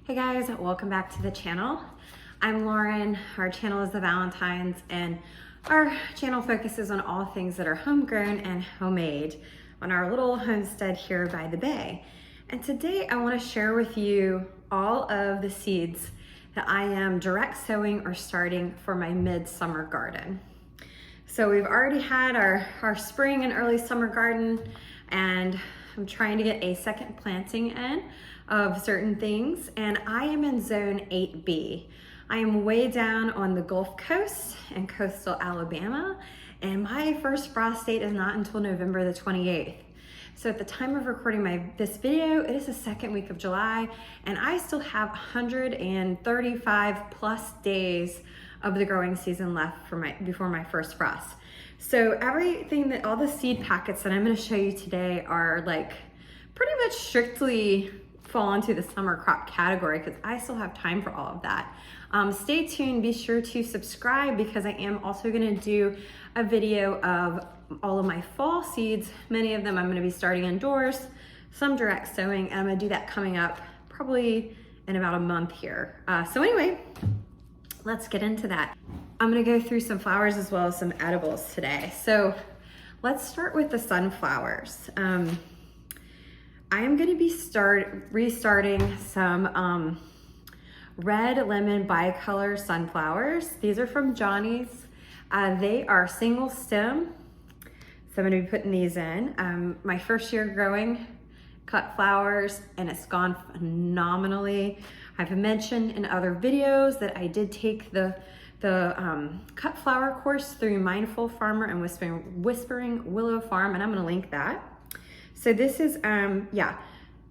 Hey guys, welcome back to the channel. I'm Lauren. Our channel is The Valentines, and our channel focuses on all things that are homegrown and homemade on our little homestead here by the bay. And today I want to share with you all of the seeds that I am direct sowing or starting for my midsummer garden. So we've already had our spring and early summer garden, and I'm trying to get a second planting in of certain things, and I am in zone 8B. I am way down on the Gulf Coast in coastal Alabama, and my first frost date is not until November the 28th. So at the time of recording this video, it is the second week of July, and I still have 135 plus days of the growing season left before my first frost. So all the seed packets that I'm going to show you today are like pretty much strictly fall into the summer crop category because I still have time for all of that. Stay tuned, be sure to subscribe because I am also going to do a video of all of my fall seeds. Many of them I'm going to be starting indoors, some direct sowing, and I'm going to do that coming up probably in about a month here. So anyway, let's get into that. I'm going to go through some flowers as well as some edibles today. So let's start with the sunflowers. I am going to be restarting some red lemon bicolor sunflowers. These are from Johnny's. They are single stem, so I'm going to be putting these in. My first year growing cut flowers, and it's gone phenomenally. I've mentioned in other videos that I did take the cut flower course through Mindful Farmer and Whispering Willow Farm, and I'm going to link that. So this is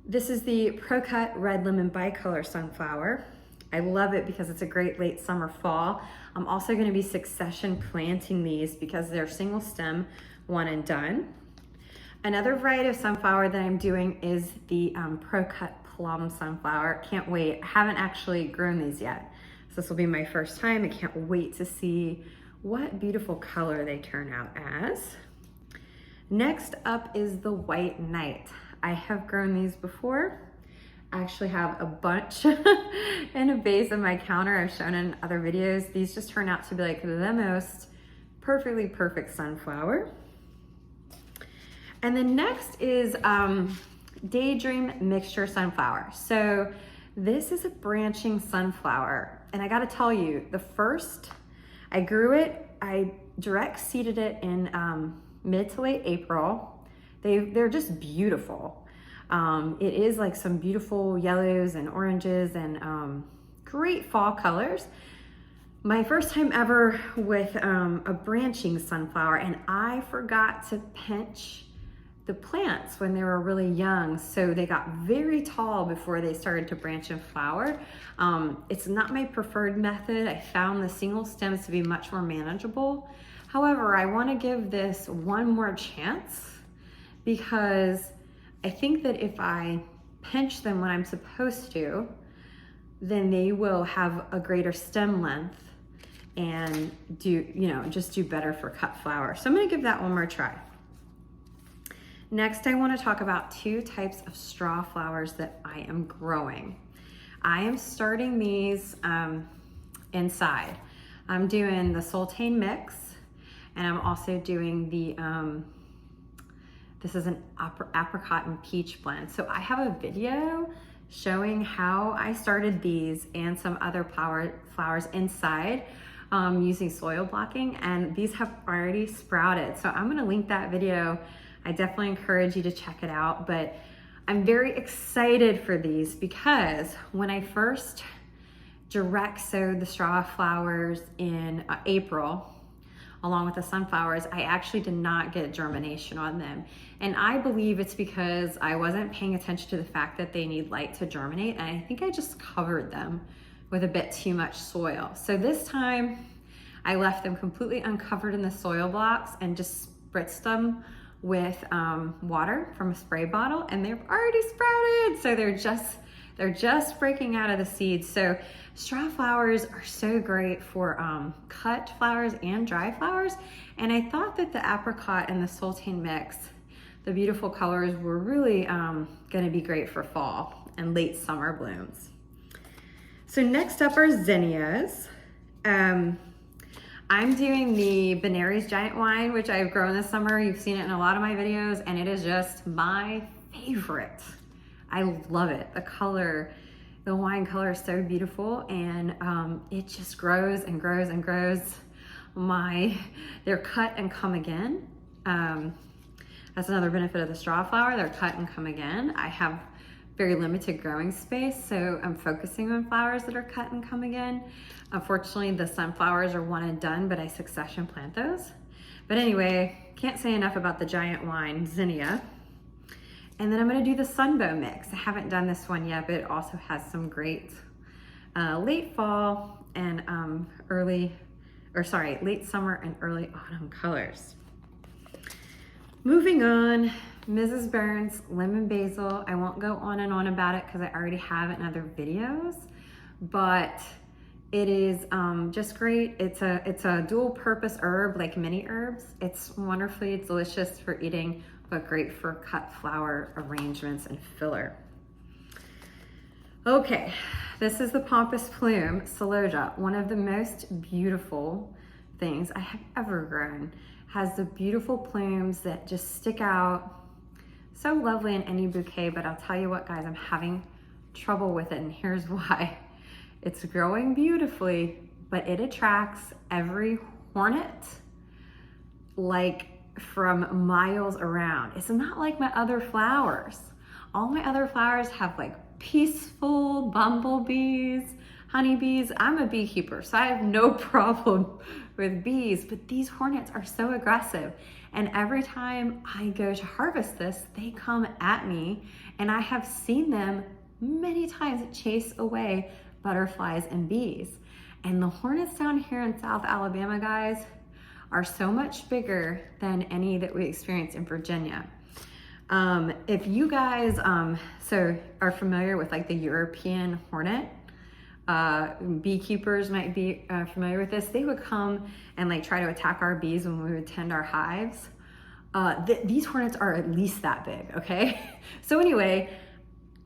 this is the Pro Cut Red Lemon Bicolor Sunflower. I love it because it's a great late summer fall. I'm also going to be succession planting these because they're single stem, one and done. Another variety of sunflower that I'm doing is the Pro Cut Plum Sunflower. Can't wait. I haven't actually grown these yet, so this will be my first time. I can't wait to see what beautiful color they turn out as. Next up is the White Knight. I have grown these before. I actually have a bunch in a vase on my counter. I've shown in other videos. These just turn out to be like the most perfectly perfect sunflower. And then next is Daydream Mixture Sunflower. So this is a branching sunflower. And I gotta tell you, I grew it, I direct seeded it in mid to late April. They're just beautiful. It is like some beautiful yellows and oranges and great fall colors. My first time ever with a branching sunflower, and I forgot to pinch the plants when they were really young, so they got very tall before they started to branch and flower. It's not my preferred method. I found the single stems to be much more manageable. However, I want to give this one more chance because I think that if I pinch them when I'm supposed to, then they will have a greater stem length and just do better for cut flower. So I'm going to give that one more try. Next, I want to talk about two types of straw flowers that I am growing. I am starting these inside. I'm doing the Sultane mix, and I'm also doing the, this is an apricot and peach blend. So I have a video showing how I started these and some other flowers inside using soil blocking, and these have already sprouted. So I'm gonna link that video. I definitely encourage you to check it out, but I'm very excited for these because when I first direct sowed the straw flowers in April, along with the sunflowers, I actually did not get germination on them. And I believe it's because I wasn't paying attention to the fact that they need light to germinate, and I think I just covered them with a bit too much soil. So this time, I left them completely uncovered in the soil blocks and just spritzed them with water from a spray bottle, and they've already sprouted. So they're just breaking out of the seeds. So straw flowers are so great for cut flowers and dry flowers. And I thought that the apricot and the Sultane mix, the beautiful colors, were really gonna be great for fall and late summer blooms. So next up are zinnias. I'm doing the Benary's Giant Wine, which I've grown this summer. You've seen it in a lot of my videos, and it is just my favorite. I love it. The color, the wine color is so beautiful, and it just grows and grows and grows. They're cut and come again. That's another benefit of the straw flower. They're cut and come again. I have very limited growing space, so I'm focusing on flowers that are cut and come again. Unfortunately, the sunflowers are one and done, but I succession plant those. But anyway, can't say enough about the Giant Wine Zinnia. And then I'm gonna do the Sunbow mix. I haven't done this one yet, but it also has some great late fall and late summer and early autumn colors. Moving on, Mrs. Burns Lemon Basil. I won't go on and on about it because I already have it in other videos, but it is just great. It's a dual purpose herb, like many herbs. It's wonderfully delicious for eating, but great for cut flower arrangements and filler. Okay, this is the Pampas Plume Celosia, one of the most beautiful things I have ever grown. Has the beautiful plumes that just stick out. So lovely in any bouquet, but I'll tell you what, guys, I'm having trouble with it, and here's why. It's growing beautifully, but it attracts every hornet like from miles around. It's not like my other flowers. All my other flowers have like peaceful bumblebees, honeybees. I'm a beekeeper, so I have no problem with bees, but these hornets are so aggressive. And every time I go to harvest this, they come at me, and I have seen them many times chase away butterflies and bees. And the hornets down here in South Alabama, guys, are so much bigger than any that we experience in Virginia. If you guys are familiar with like the European hornet, beekeepers might be familiar with this. They would come and like try to attack our bees when we would tend our hives. These hornets are at least that big, okay? So anyway,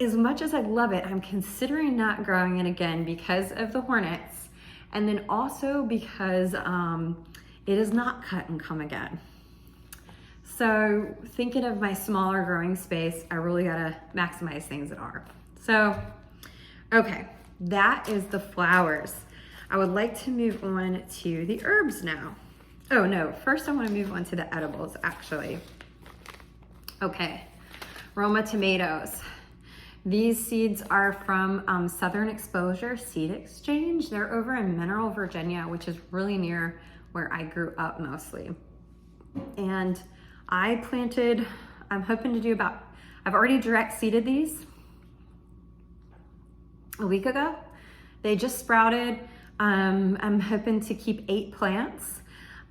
as much as I love it, I'm considering not growing it again because of the hornets, and then also because it is not cut and come again. So thinking of my smaller growing space, I really gotta maximize things that are. So, okay, that is the flowers. I would like to move on to the herbs now. Oh no, first I wanna move on to the edibles, actually. Okay, Roma tomatoes. These seeds are from Southern Exposure Seed Exchange. They're over in Mineral, Virginia, which is really near where I grew up mostly. And I planted, I'm hoping to do I've already direct seeded these a week ago. They just sprouted. I'm hoping to keep 8 plants.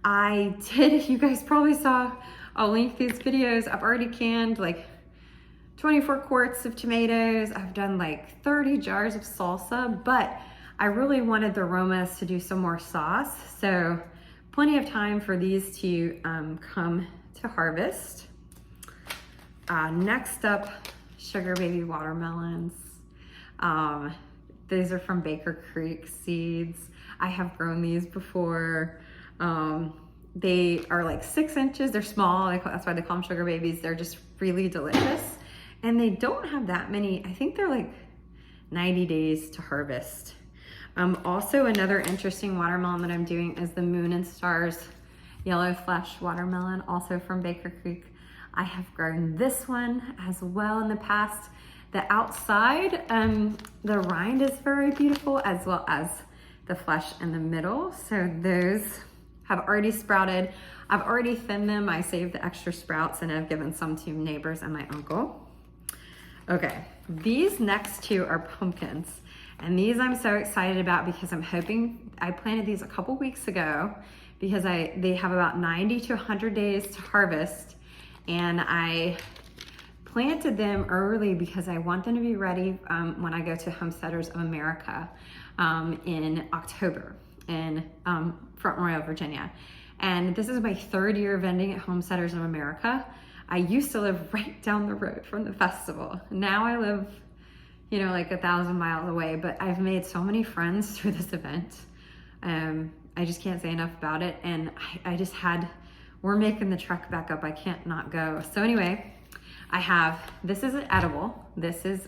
I did, you guys probably saw, I'll link these videos. I've already canned like 24 quarts of tomatoes. I've done like 30 jars of salsa, but I really wanted the Romas to do some more sauce. So plenty of time for these to come to harvest. Next up, Sugar Baby watermelons. These are from Baker Creek Seeds. I have grown these before. They are like 6 inches. They're small. That's why they call them Sugar Babies. They're just really delicious. And they don't have that many. I think they're like 90 days to harvest. Also, another interesting watermelon that I'm doing is the Moon and Stars Yellow Flesh watermelon, also from Baker Creek. I have grown this one as well in the past. The outside, the rind is very beautiful, as well as the flesh in the middle. So those have already sprouted. I've already thinned them. I saved the extra sprouts and I've given some to neighbors and my uncle. Okay, these next 2 are pumpkins. And these I'm so excited about because I'm hoping, I planted these a couple weeks ago because they have about 90 to 100 days to harvest. And I planted them early because I want them to be ready when I go to Homesteaders of America in October in Front Royal, Virginia. And this is my 3rd year vending at Homesteaders of America. I used to live right down the road from the festival. Now I live, you know, like 1,000 miles away, but I've made so many friends through this event. I just can't say enough about it. And I just we're making the trek back up. I can't not go. So anyway, this is an edible. This is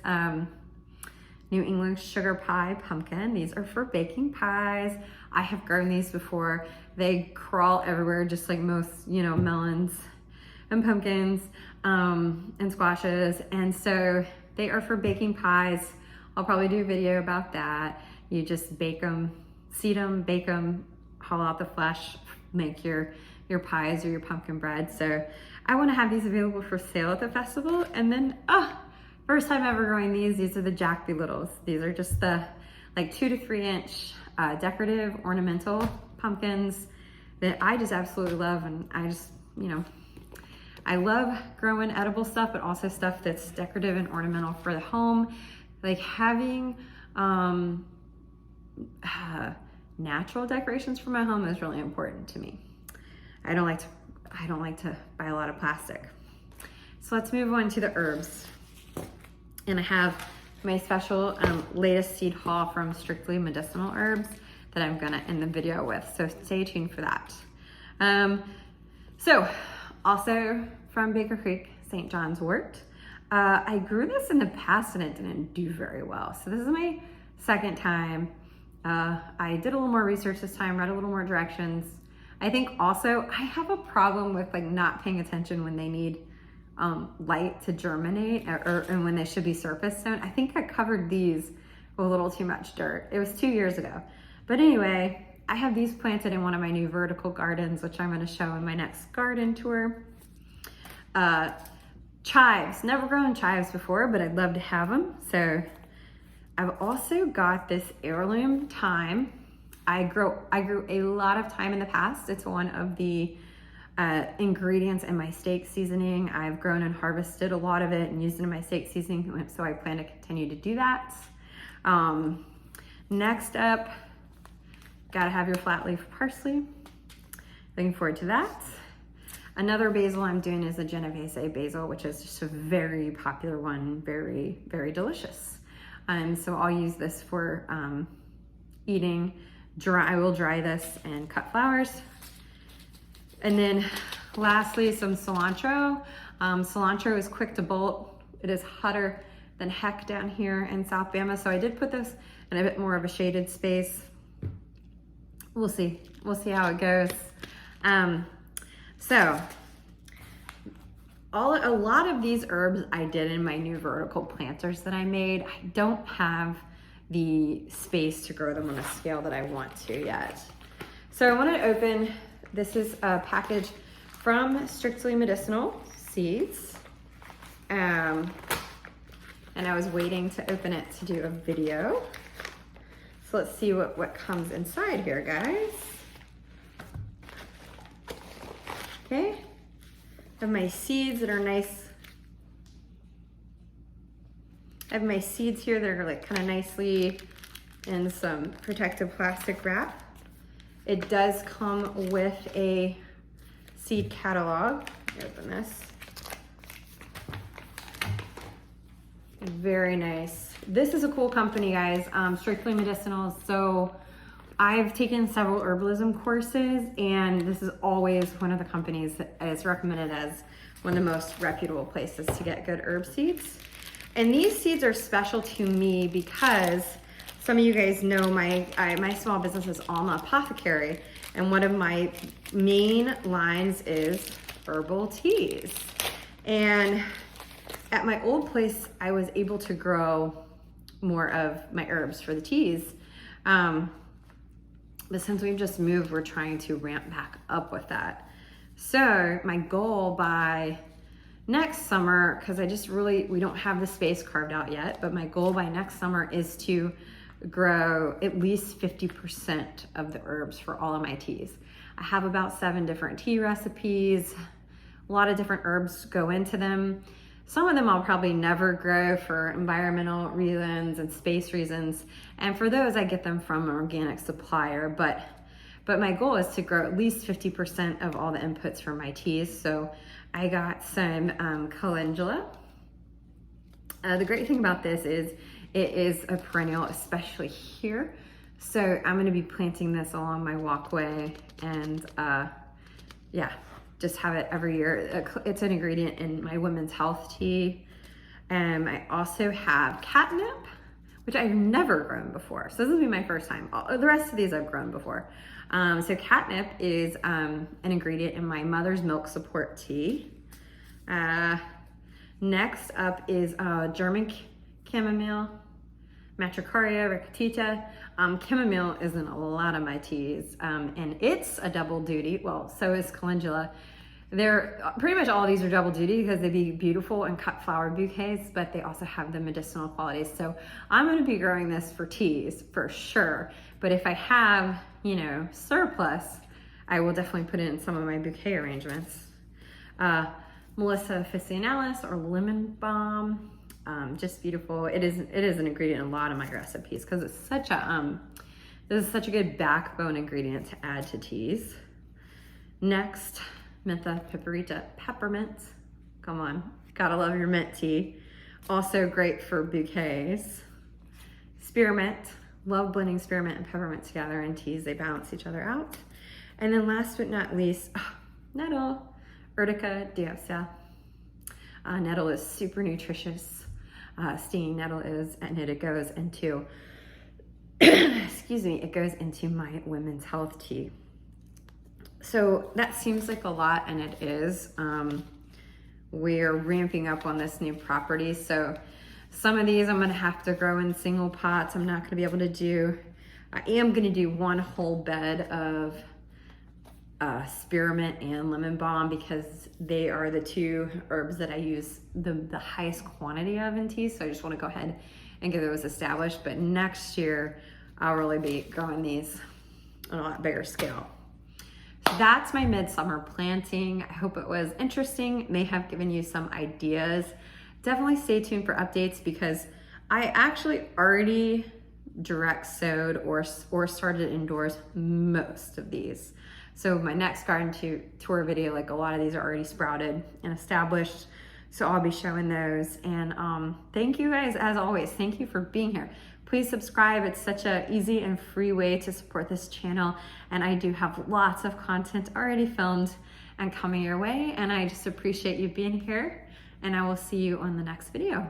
New England sugar pie pumpkin. These are for baking pies. I have grown these before. They crawl everywhere, just like most, you know, melons and pumpkins and squashes. And so they are for baking pies. I'll probably do a video about that. You just bake them, seed them, bake them, haul out the flesh, make your pies or your pumpkin bread. So I want to have these available for sale at the festival. And then, first time ever growing these are the Jack Be Littles. These are just the like 2 to 3 inch decorative ornamental pumpkins that I just absolutely love. And I just, you know, I love growing edible stuff, but also stuff that's decorative and ornamental for the home. Like having natural decorations for my home is really important to me. I don't like to buy a lot of plastic. So let's move on to the herbs. And I have my special latest seed haul from Strictly Medicinal Herbs that I'm gonna end the video with. So stay tuned for that. So also from Baker Creek, St. John's Wort. I grew this in the past and it didn't do very well. So this is my second time. I did a little more research this time, read a little more directions. I think also I have a problem with like not paying attention when they need light to germinate and when they should be surface sown. I think I covered these with a little too much dirt. It was 2 years ago. But anyway, I have these planted in one of my new vertical gardens, which I'm gonna show in my next garden tour. Chives, never grown chives before, but I'd love to have them. So I've also got this heirloom thyme. I grew a lot of thyme in the past. It's one of the ingredients in my steak seasoning. I've grown and harvested a lot of it and used it in my steak seasoning, so I plan to continue to do that. Next up, gotta have your flat leaf parsley. Looking forward to that. Another basil I'm doing is a Genovese basil, which is just a very popular one, very, very delicious. So I'll use this for eating. I will dry this and cut flowers. And then lastly, some cilantro. Cilantro is quick to bolt. It is hotter than heck down here in South Bama. So I did put this in a bit more of a shaded space. We'll see how it goes. So a lot of these herbs I did in my new vertical planters that I made. I don't have the space to grow them on a scale that I want to yet. So I want to open, this is a package from Strictly Medicinal Seeds. And I was waiting to open it to do a video. So let's see what comes inside here, guys. Okay, I have my seeds that are nice. I have my seeds here that are like kind of nicely in some protective plastic wrap. It does come with a seed catalog. Open this. Very nice. This is a cool company, guys, Strictly Medicinals. So I've taken several herbalism courses, and this is always one of the companies that is recommended as one of the most reputable places to get good herb seeds. And these seeds are special to me because some of you guys know my small business is Alma Apothecary, and one of my main lines is herbal teas. And at my old place, I was able to grow more of my herbs for the teas. But since we've just moved, we're trying to ramp back up with that. So my goal by next summer, because we don't have the space carved out yet, but my goal by next summer is to grow at least 50% of the herbs for all of my teas. I have about 7 different tea recipes. A lot of different herbs go into them. Some of them I'll probably never grow for environmental reasons and space reasons. And for those, I get them from an organic supplier. But my goal is to grow at least 50% of all the inputs for my teas. So I got some calendula. The great thing about this is It is a perennial, especially here. So I'm gonna be planting this along my walkway and yeah, just have it every year. It's an ingredient in my women's health tea. I also have catnip, which I've never grown before. So this will be my first time. The rest of these I've grown before. So catnip is an ingredient in my mother's milk support tea. Next up is German chamomile, Matricaria rickettata. Chamomile is in a lot of my teas, and it's a double duty. Well, so is calendula. They're pretty much all of these are double duty because they be beautiful and cut flower bouquets, but they also have the medicinal qualities. So I'm going to be growing this for teas for sure. But if I have, you know, surplus, I will definitely put it in some of my bouquet arrangements. Melissa officinalis or lemon balm, just beautiful. It is an ingredient in a lot of my recipes because it's such a this is such a good backbone ingredient to add to teas. Next, Mentha piperita, peppermint. Come on, gotta love your mint tea. Also great for bouquets. Spearmint, love blending spearmint and peppermint together in teas. They balance each other out. And then last but not least, nettle, Urtica dioica. Nettle is super nutritious. Stinging nettle is, and it goes into, excuse me, it goes into my women's health tea. So that seems like a lot, and it is. We're ramping up on this new property, so some of these I'm gonna have to grow in single pots. I'm not gonna be able to do, I am gonna do one whole bed of spearmint and lemon balm because they are the two herbs that I use the highest quantity of in tea. So I just wanna go ahead and get those established. But next year, I'll really be growing these on a lot bigger scale. That's my midsummer planting. I hope it was interesting, may have given you some ideas. Definitely stay tuned for updates because I actually already direct sowed or started indoors most of these. So my next garden tour video, like a lot of these are already sprouted and established. So I'll be showing those. And thank you guys, as always, thank you for being here. Please subscribe. It's such an easy and free way to support this channel. And I do have lots of content already filmed and coming your way. And I just appreciate you being here. And I will see you on the next video.